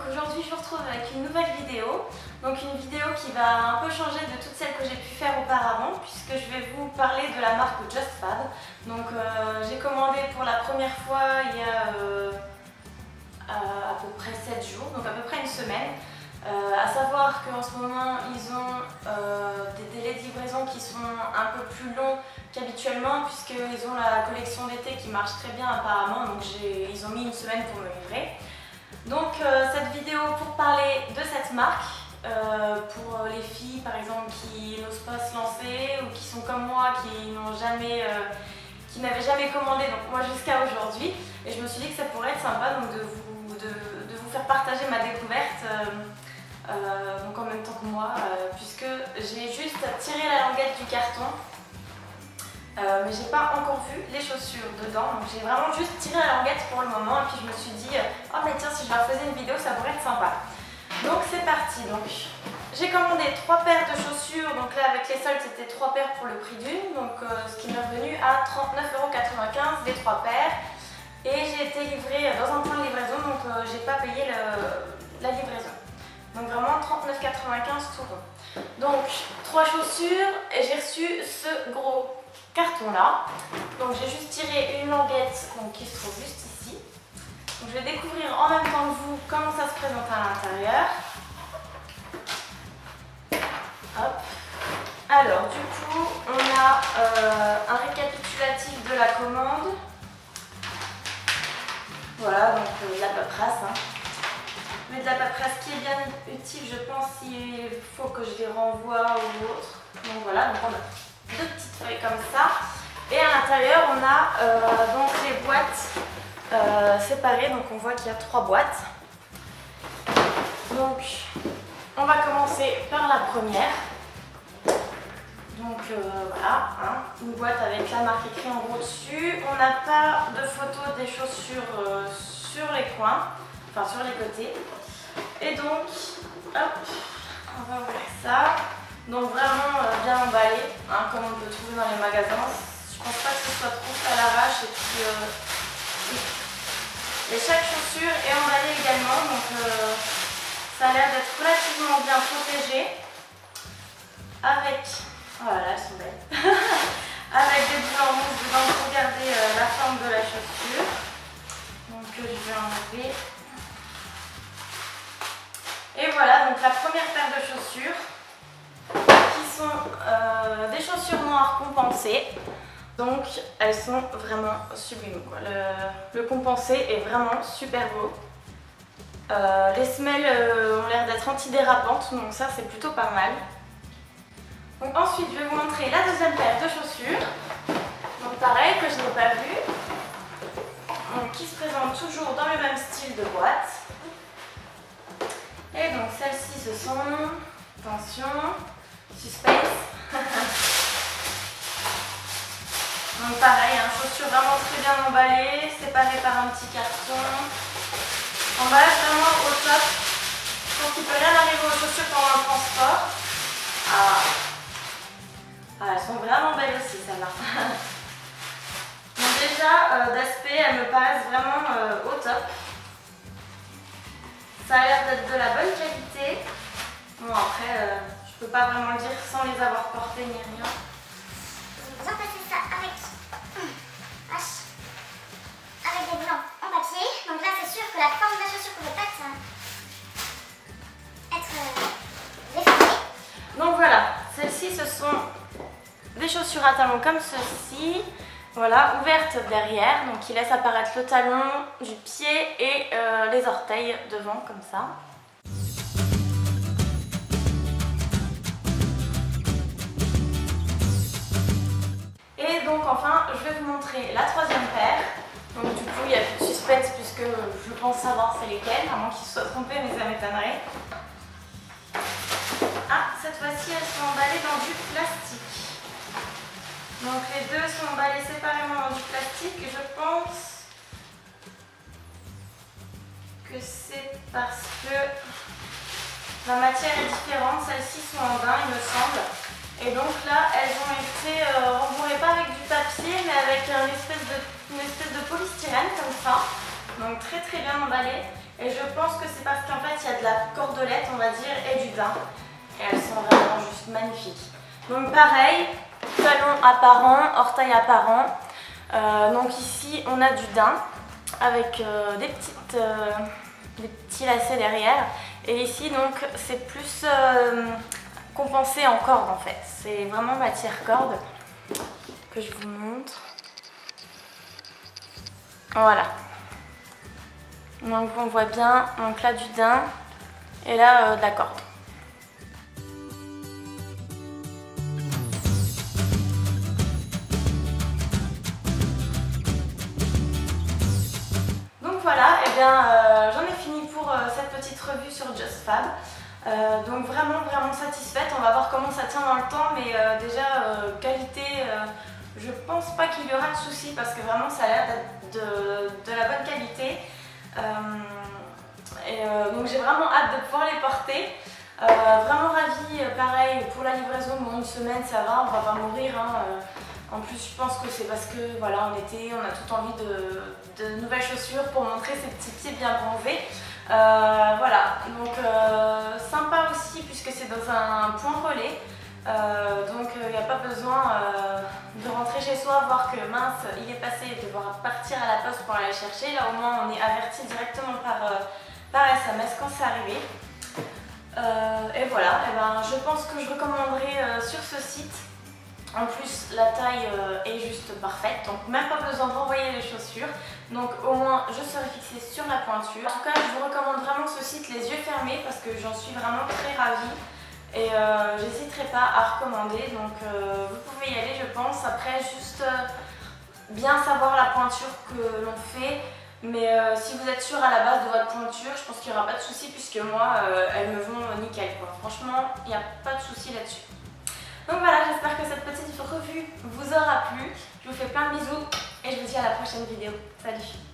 aujourd'hui je vous retrouve avec une nouvelle vidéo. Donc une vidéo qui va un peu changer de toutes celles que j'ai pu faire auparavant, puisque je vais vous parler de la marque Just Fab. Donc j'ai commandé pour la première fois il y a à peu près 7 jours, donc à peu près une semaine. À savoir qu'en ce moment ils ont des délais de livraison qui sont un peu plus longs qu'habituellement, puisqu'ils ont la collection d'été qui marche très bien apparemment, donc ils ont mis une semaine pour me livrer. Donc cette vidéo pour parler de cette marque, pour les filles par exemple qui n'osent pas se lancer ou qui sont comme moi, qui n'avaient jamais commandé, donc moi jusqu'à aujourd'hui, et je me suis dit que ça pourrait être sympa donc de vous faire partager ma découverte donc en même temps que moi, puisque j'ai juste tiré la languette du carton, mais j'ai pas encore vu les chaussures dedans, donc j'ai vraiment juste tiré la languette pour le moment, et puis je me suis dit oh mais tiens, si je leur faisais une vidéo ça pourrait être sympa. Donc c'est parti. Donc j'ai commandé 3 paires de chaussures, donc là avec les soldes c'était 3 paires pour le prix d'une, donc ce qui m'est revenu à 39,95 € les 3 paires, et j'ai été livrée dans un point de livraison, donc j'ai pas payé la livraison. Donc vraiment 39,95 tout rond. Donc 3 chaussures, et j'ai reçu ce gros carton là. Donc j'ai juste tiré une languette donc, qui se trouve juste ici. Donc, je vais découvrir en même temps que vous comment ça se présente à l'intérieur. Hop. Alors du coup on a un récapitulatif de la commande. Voilà, donc de la paperasse. Mais de la paperasse qui est bien utile, je pense, s'il faut que je les renvoie ou autre. Donc voilà, donc on a 2 petites feuilles comme ça. Et à l'intérieur, on a donc les boîtes séparées. Donc on voit qu'il y a 3 boîtes. Donc on va commencer par la première. Donc voilà, une boîte avec la marque écrite en gros dessus. On n'a pas de photo des chaussures sur les coins, enfin sur les côtés. Et donc, hop, on va ouvrir ça. Donc vraiment bien emballé, comme on peut trouver dans les magasins. Je pense pas que ce soit trop à l'arrache. Et puis, et chaque chaussure est emballée également, donc ça a l'air d'être relativement bien protégé. Avec, voilà, elles sont belles. Avec des boules en mousse dedans pour garder la forme de la chaussure. Donc je vais enlever. Et voilà, donc la première paire de chaussures, qui sont des chaussures noires compensées. Donc elles sont vraiment sublimes, quoi. Le compensé est vraiment super beau. Les semelles ont l'air d'être antidérapantes, donc ça c'est plutôt pas mal. Donc ensuite je vais vous montrer la deuxième paire de chaussures. Donc pareil, que je n'ai pas vu. Donc, qui se présente toujours dans le même style de boîte. Et donc celles-ci ce sont, attention, suspense. Donc pareil, chaussures vraiment très bien emballées, séparées par un petit carton. Emballage vraiment au top. Je pense qu'il ne peut rien arriver aux chaussures pendant le transport. Elles sont vraiment belles aussi celles-là. Donc déjà d'aspect, elles me paraissent vraiment au top. Ça a l'air d'être de la bonne qualité. Bon après, je peux pas vraiment le dire sans les avoir portées ni rien. J'ai bien passé ça avec des blancs en papier. Donc là c'est sûr que la forme de la chaussure ne pouvait pas être déformée. Donc voilà, celles-ci ce sont des chaussures à talons comme ceci. Voilà, ouvertes derrière, donc qui laisse apparaître le talon du pied et les orteils devant comme ça. Et donc enfin, je vais vous montrer la troisième paire. Donc du coup, il n'y a plus de suspense puisque je pense savoir c'est lesquelles, à moins qu'ils se soient trompés, mais ça m'étonnerait. Ah, cette fois-ci, elles sont emballées dans du plastique. Donc les deux sont emballés séparément dans du plastique, et je pense que c'est parce que la matière est différente. Celles-ci sont en daim, il me semble. Et donc là, elles ont été rembourrées pas avec du papier, mais avec une espèce de polystyrène comme ça. Donc donc très très bien emballées. Et je pense que c'est parce qu'en fait il y a de la cordelette, on va dire, et du daim. Et elles sont vraiment juste magnifiques. Donc pareil, talons apparents, orteils apparents. Donc ici on a du daim avec des petits lacets derrière. Et ici donc c'est plus compensé en corde en fait. C'est vraiment matière corde que je vous montre. Voilà. Donc on voit bien, donc là du daim et là de la corde. Donc voilà, et bien j'en ai fini pour cette petite revue sur Just Fab. Donc vraiment satisfaite. On va voir comment ça tient dans le temps, mais déjà qualité, je pense pas qu'il y aura de soucis parce que vraiment ça a l'air d'être de la bonne qualité. Donc j'ai vraiment hâte de pouvoir les porter. Vraiment ravie, pareil pour la livraison, bon, une semaine ça va, on va pas mourir. En plus je pense que c'est parce que voilà, en été on a tout envie de nouvelles chaussures pour montrer ces petits pieds bien bronzés. Voilà, donc sympa aussi puisque c'est dans un point relais. Donc il n'y a pas besoin de rentrer chez soi, voir que mince, il est passé et devoir partir à la poste pour aller chercher. Là au moins on est averti directement par SMS quand c'est arrivé. Et voilà, et ben, je pense que je recommanderais sur ce site. En plus la taille est juste parfaite, donc même pas besoin d'envoyer les chaussures. Donc au moins je serai fixée sur la pointure. En tout cas je vous recommande vraiment ce site les yeux fermés parce que j'en suis vraiment très ravie. Et j'hésiterai pas à recommander, donc vous pouvez y aller je pense. Après juste bien savoir la pointure que l'on fait. Mais si vous êtes sûr à la base de votre pointure, je pense qu'il n'y aura pas de souci puisque moi elles me vont nickel quoi. Franchement il n'y a pas de souci là-dessus. Donc voilà, j'espère que cette petite revue vous aura plu. Je vous fais plein de bisous et je vous dis à la prochaine vidéo. Salut!